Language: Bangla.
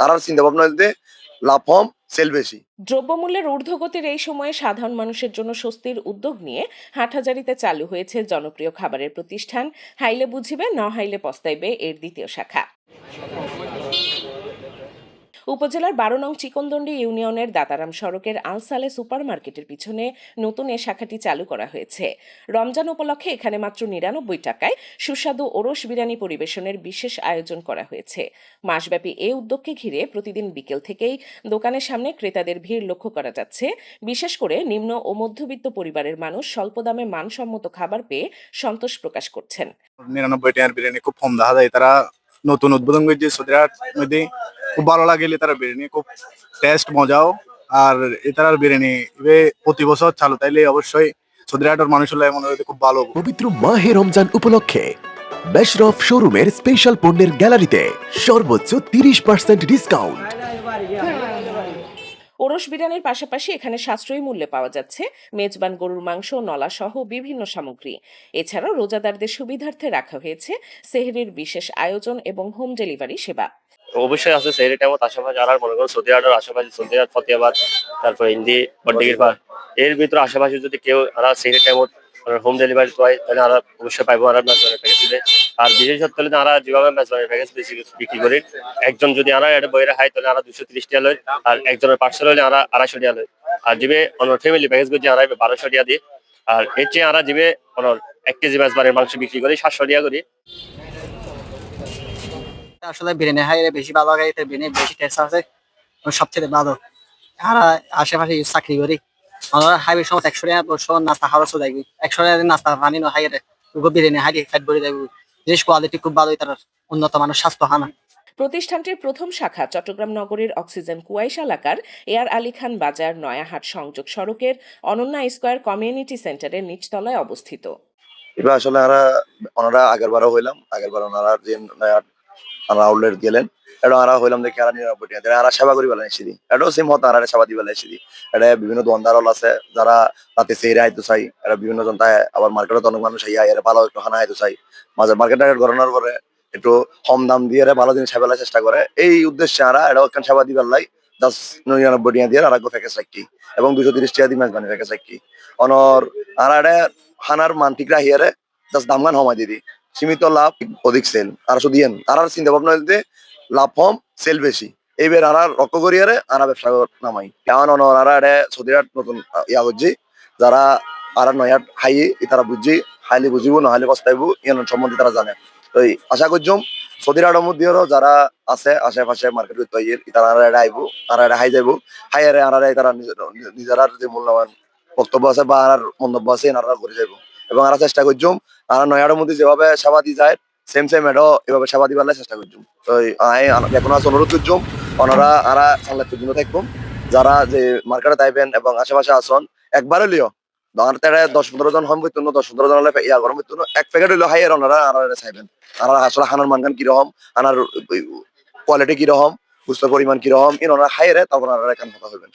আর চিন্তা ভাবনা দিতে লাভ কম সেল বেশি। দ্রব্যমূল্যের ঊর্ধ্বগতির এই সময়ে সাধারণ মানুষের জন্য স্বস্তির উদ্যোগ নিয়ে হাটহাজারীতে চালু হয়েছে জনপ্রিয় খাবারের প্রতিষ্ঠান হাইলে বুঝিবে ন হাইলে পস্তাইবে এর দ্বিতীয় শাখা। উপজেলার ১২ নং চিকনদন্ডি ইউনিয়নের দাতারাম সড়কের আলসালে সুপার মার্কেটের পিছনে নতুন এ শাখাটি চালু করা হয়েছে। রমজান উপলক্ষে এখানে মাত্র ৯৯ টাকায় সুস্বাদু ওরস বিরিয়ানি পরিবেশনের বিশেষ আয়োজন করা হয়েছে। মাসব্যাপী এ উদ্যোগকে ঘিরে প্রতিদিন বিকেল থেকেই দোকানের সামনে ক্রেতাদের ভিড় লক্ষ্য করা যাচ্ছে। বিশেষ করে নিম্ন ও মধ্যবিত্ত পরিবারের মানুষ স্বল্প দামে মানসম্মত খাবার পেয়ে সন্তোষ প্রকাশ করছেন। ৯৯ টাকার বিরিয়ানি খুব কম দেখা যায়। তারা নতুন উদ্বোধন করছে সৌদিরাট মধ্যে, খুব ভালো লাগে। তারা বিরিয়ানি খুব টেস্ট মজাও। আর এটার বিরিয়ানি প্রতি বছর চালু, তাইলে অবশ্যই সৌদিরাটের মানুষ হলে মনে হয় খুব ভালো। পবিত্র মাহে রমজান উপলক্ষে বেশরফ শোরুমের স্পেশাল পণ্যের গ্যালারিতে সর্বোচ্চ ৩০% ডিসকাউন্ট। ওরস বিরিয়ানির পাশাপাশি এখানে সাশ্রয়ী মূল্যে পাওয়া যাচ্ছে মেজবান গরুর মাংস, নলা সহ বিভিন্ন সামগ্রী। এছাড়াও রোজাদারদের সুবিধার্থে রাখা হয়েছে সেহরির বিশেষ আয়োজন এবং হোম ডেলিভারি সেবা। অবশ্যই আছে সেহরি টাইমত আশেপাশে আর মনে করুন সৌদিয়াটের আশেপাশে সৌদিয়াট ফতেহাবাদ, তারপর ইন্দি বড্ডিগির পার, এর ভিতরে আশেপাশে যদি কেউ আর সেহরি টাইমত হোম ডেলিভারি পায় তাহলে আমরা অবশ্যই পাইবো আর মেজবানের প্যাকেজ দিলে। আর বিশেষত হলে আমরা যেভাবে মেজবানের প্যাকেজ বেশি বিক্রি করি, একজন যদি আমরা এটা বইরে খাই তাহলে আমরা 230 টাকা লই, আর একজনের পার্সেল হলে আমরা 250 টাকা লই। আর যেবে অন্য ফ্যামিলি প্যাকেজ করছি আমরা 1200 টাকা দিই। আর এর চেয়ে আমরা যেবে অন্য 1 কেজি মেজবানের মাংস বিক্রি করি 700 টাকা করি। আসলে বিরিয়ানি হাইরে বেশি ভালো লাগে, বিরিয়ানি বেশি টেস্ট আছে, সবচেয়ে ভালো। আর আশেপাশে চাকরি করি, আমরা হাইওয়ে সময় 100 টাকা বসো নাস্তা খরচ হয়ে যাবে। 100 টাকা নাস্তা পানি না হাইরে বিরিয়ানি হাইরে ফ্যাট ভরে যাবে। জিনিস কোয়ালিটি খুব ভালো, তার উন্নত মানের স্বাস্থ্য হানা। প্রতিষ্ঠানটির প্রথম শাখা চট্টগ্রাম নগরীর অক্সিজেন কুয়াইশ এলাকার এয়ার আলী খান বাজার নয়াহাট সংযোগ সড়কের অনন্যা স্কয়ার কমিউনিটি সেন্টারের নিচতলায় অবস্থিত। এবার আসলে ওনারা আগেরবারও হইলাম, আগেরবার ওনারা যে আউটলেট গেলেন, এটা আরা হইলাম দেখি আর ৯৯ টাকা আর সেবা করি বেলা এসে দিই। এটাও সেম হতো আর সেবা দিই বেলা এসে দিই। এটা বিভিন্ন দোকানদারল আছে যারা রাতে সেহরে আইতে চাই, এটা বিভিন্ন জন তাই আবার মার্কেটে অনেক মানুষ আইয়া এর ভালো একটু খানা আইতে চাই। মাঝে মার্কেটে ঘটনার পরে একটু কম দাম দিয়ে ভালো জিনিস সেবেলা চেষ্টা করে, এই উদ্দেশ্যে আরা এটা ওখানে সেবা দিবার লাই ৯৯ টাকা দিয়ে আর প্যাকেজ রাখি এবং ২৩০ টাকা দিয়ে মেজবানি প্যাকেজ রাখি। অনর আর এটা খানার মান ঠিক রাখিয়ারে জাস্ট দাম গান সময় দিদি, সীমিত লাভ অধিক সেল। আর শুধু আর চিন্তা ভাবনা দিতে লাভ কম সেল বেশি, এইবার আর লক্ষ্য করিয়ারে আর ব্যবসা নামাই। কেমন আর সৌদিরাট নতুন ইয়া বুঝছি, যারা আর নয়াট হাই তারা বুঝছি, হাইলি বুঝিব নহলে পস্তাইব ইয়ান সম্বন্ধে তারা জানে। তো আশা করছম সৌদিরাটের মধ্যেও যারা আছে আশেপাশে মার্কেট তারা আইব, তারা হাই যাইব, হাইয়ারে আর তারা নিজের যে মূল্যবান বক্তব্য আছে বা আর মন্তব্য আছে এনারা করে যাইব। এবং আর চেষ্টা করছম আর নয়াটার মধ্যে যেভাবে সেবা দি যায় সেম এটাও এভাবে সেবা দিবার চেষ্টা করছুম। তো এখন আছে অনুরোধ করছুম ওনারা আরা সাংলাদ পর্যন্ত থাকবো, যারা যে মার্কেটে তাইবেন এবং আশেপাশে আসন একবারে লিও 10-15 জন হম বইতো 10-15 জন হলে ইয়া গরম বইতো এক প্যাকেট হইলো হাইয়ার ওনারা আর চাইবেন। আর আসলে খানার মানগান কিরকম, আনার কোয়ালিটি কিরকম, গুস্তের পরিমাণ কিরকম ওনারা হাইয়ারে তখন আর এখানে কথা হইবেন।